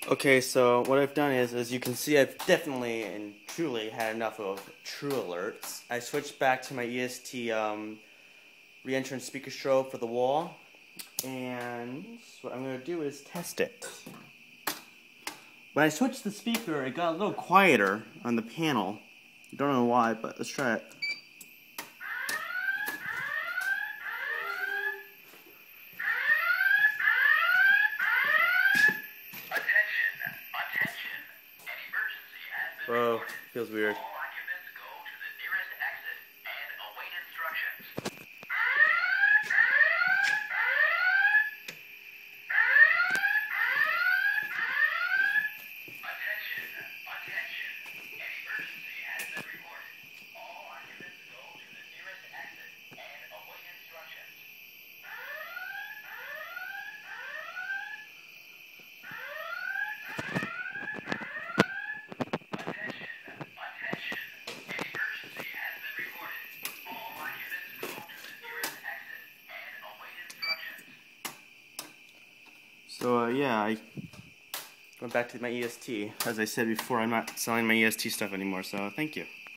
Okay, so what I've done is, as you can see, I've definitely and truly had enough of True Alerts. I switched back to my EST re-entrant speaker strobe for the wall, and what I'm going to do is test it. When I switched the speaker, it got a little quieter on the panel. I don't know why, but let's try it. Whoa, feels weird. So yeah, I went back to my EST. As I said before, I'm not selling my EST stuff anymore, so thank you.